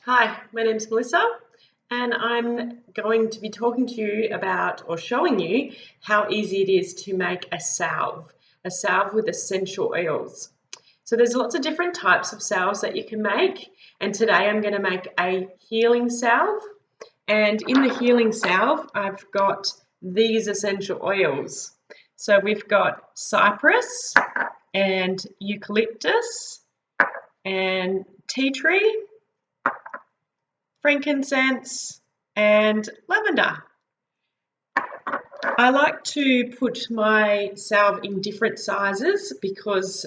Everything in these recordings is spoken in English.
Hi, my name's Melissa, and I'm going to be talking to you about or showing you how easy it is to make a salve with essential oils. So there's lots of different types of salves that you can make, and today I'm going to make a healing salve. And in the healing salve, I've got these essential oils. So we've got cypress and eucalyptus and tea tree, frankincense, and lavender. I like to put my salve in different sizes because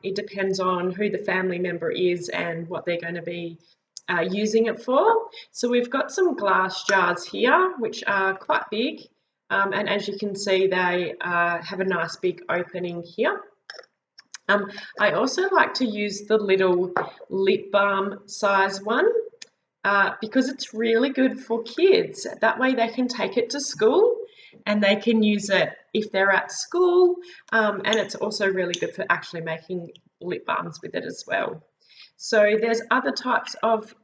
it depends on who the family member is and what they're going to be using it for. So we've got some glass jars here, which are quite big, and as you can see, they have a nice big opening here. I also like to use the little lip balm size one. Because it's really good for kids. That way they can take it to school and they can use it if they're at school, and it's also really good for actually making lip balms with it as well. So there's other types of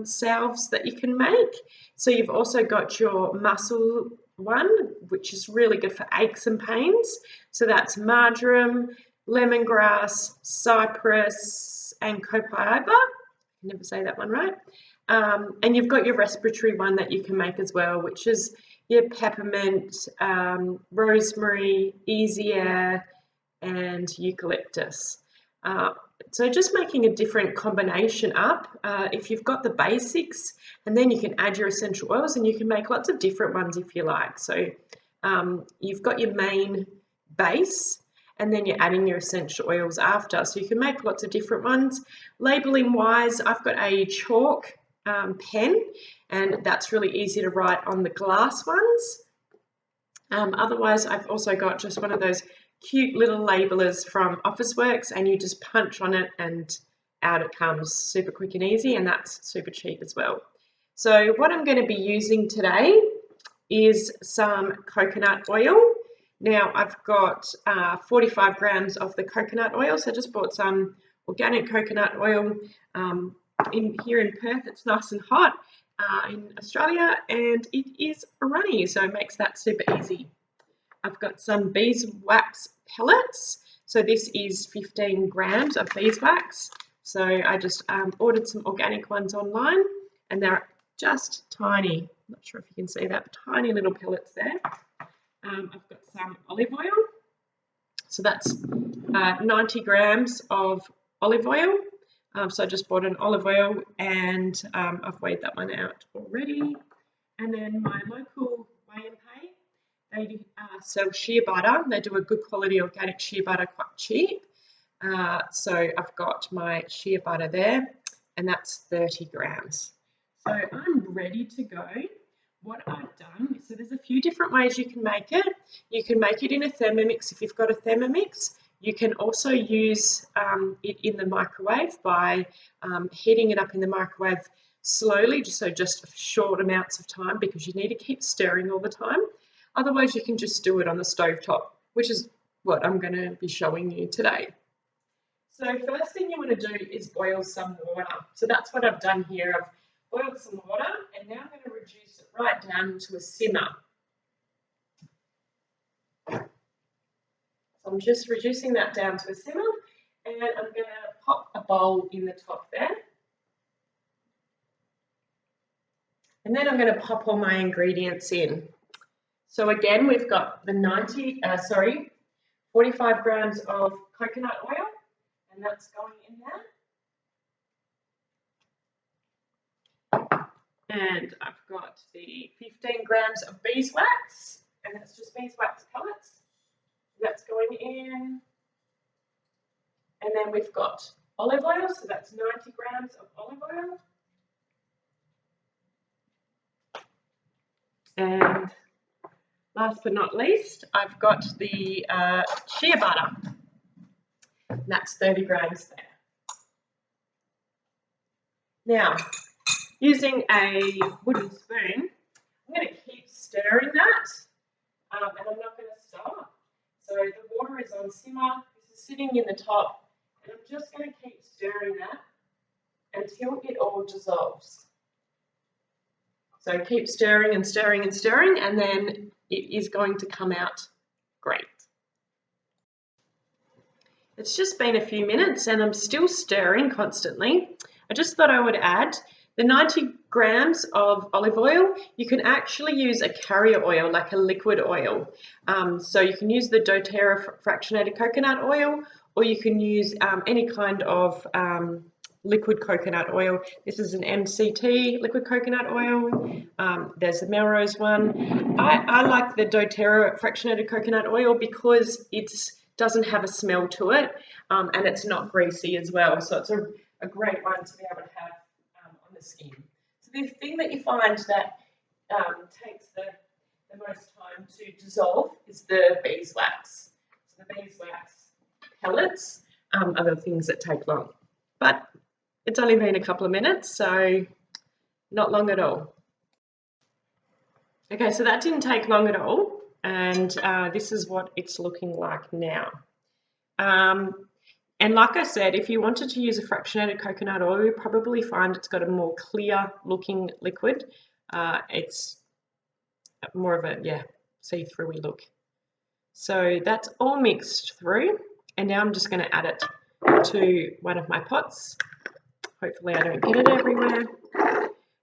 salves that you can make. So you've also got your muscle one, which is really good for aches and pains. So that's marjoram, lemongrass, cypress, and copaiba. I never say that one right. And you've got your respiratory one that you can make as well, which is your peppermint, rosemary, easy air, and eucalyptus. So just making a different combination up. If you've got the basics, and then you can add your essential oils, and you can make lots of different ones if you like. So you've got your main base, and then you're adding your essential oils after. So you can make lots of different ones. Labeling wise, I've got a chalk pen, and that's really easy to write on the glass ones. Otherwise, I've also got just one of those cute little labelers from Officeworks, and you just punch on it and out it comes, super quick and easy, and that's super cheap as well. So what I'm going to be using today is some coconut oil. Now I've got 45 grams of the coconut oil, so I just bought some organic coconut oil. Here in Perth, it's nice and hot in Australia, and it is runny, so it makes that super easy. I've got some beeswax pellets, so this is 15 grams of beeswax. So I just ordered some organic ones online, and they're just tiny. I'm not sure if you can see that, tiny little pellets there. I've got some olive oil, so that's 90 grams of olive oil. So I just bought an olive oil, and I've weighed that one out already. And then my local weigh and pay, they sell shea butter. They do a good quality organic shea butter, quite cheap. So I've got my shea butter there, and that's 30 grams. So I'm ready to go. What I've done, so there's a few different ways you can make it. You can make it in a Thermomix if you've got a Thermomix. You can also use it in the microwave by heating it up in the microwave slowly, just short amounts of time, because you need to keep stirring all the time. Otherwise, you can just do it on the stovetop, which is what I'm going to be showing you today. So first thing you want to do is boil some water. So that's what I've done here. I've boiled some water, and now I'm going to reduce it right down to a simmer. So I'm just reducing that down to a simmer, and I'm going to pop a bowl in the top there. And then I'm going to pop all my ingredients in. So again, we've got the 45 grams of coconut oil, and that's going in there. And I've got the 15 grams of beeswax, and that's just beeswax pellets. That's going in. And then we've got olive oil, so that's 90 grams of olive oil. And last but not least, I've got the shea butter. That's 30 grams there. Now, using a wooden spoon, I'm going to keep stirring that, and I'm not going to stop. So the water is on simmer, this is sitting in the top, and I'm just going to keep stirring that until it all dissolves. So keep stirring and stirring and stirring, and then it is going to come out great. It's just been a few minutes and I'm still stirring constantly. I just thought I would add the 90 grams of olive oil. You can actually use a carrier oil, like a liquid oil. So you can use the doTERRA fractionated coconut oil, or you can use any kind of liquid coconut oil. This is an MCT liquid coconut oil. There's the Melrose one. I like the doTERRA fractionated coconut oil because it doesn't have a smell to it, and it's not greasy as well. So it's a great one to be able to have on the skin. So the thing that you find that takes the most time to dissolve is the beeswax. So the beeswax pellets are the things that take long. But it's only been a couple of minutes, so not long at all. Okay, so that didn't take long at all, and this is what it's looking like now. And like I said, if you wanted to use a fractionated coconut oil, you probably find it's got a more clear looking liquid. It's more of a, see-through-y look. So that's all mixed through, and now I'm just going to add it to one of my pots. Hopefully I don't get it everywhere.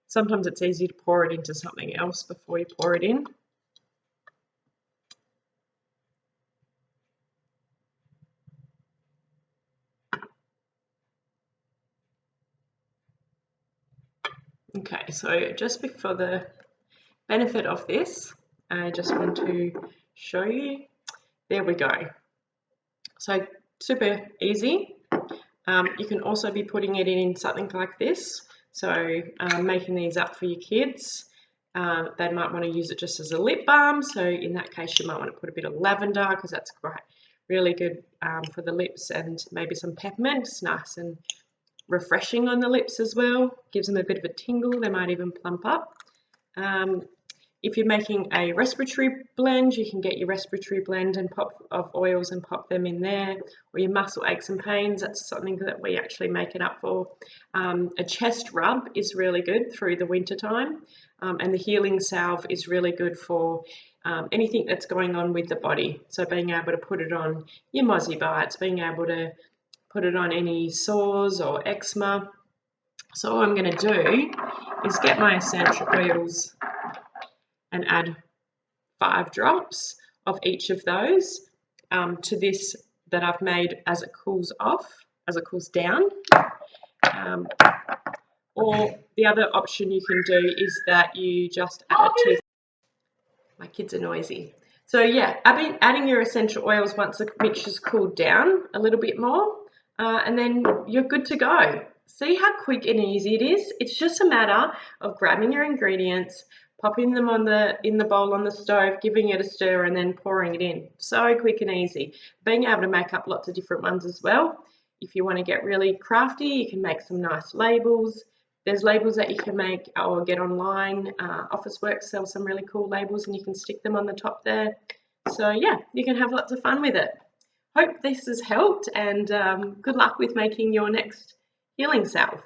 Sometimes it's easy to pour it into something else before you pour it in. Okay, so just for the benefit of this, I just want to show you. There we go. So super easy. You can also be putting it in something like this. So making these up for your kids. They might want to use it just as a lip balm. So in that case, you might want to put a bit of lavender because that's great, really good for the lips, and maybe some peppermint. It's nice and refreshing on the lips as well. Gives them a bit of a tingle. They might even plump up. If you're making a respiratory blend, you can get your respiratory blend and of oils and pop them in there. Or your muscle aches and pains, that's something that we actually make it up for. A chest rub is really good through the winter time. And the healing salve is really good for anything that's going on with the body. So being able to put it on your mozzie bites, being able to put it on any sores or eczema. So all I'm going to do is get my essential oils and add 5 drops of each of those to this that I've made as it cools down. Or the other option you can do is that you just add it to, my kids are noisy. So yeah, adding your essential oils once the mixture's cooled down a little bit more, and then you're good to go. See how quick and easy it is? It's just a matter of grabbing your ingredients, popping them in the bowl on the stove, giving it a stir, and then pouring it in. So quick and easy. Being able to make up lots of different ones as well. If you want to get really crafty, you can make some nice labels. There's labels that you can make or get online. Officeworks sells some really cool labels and you can stick them on the top there. So yeah, you can have lots of fun with it. Hope this has helped, and good luck with making your next healing salve.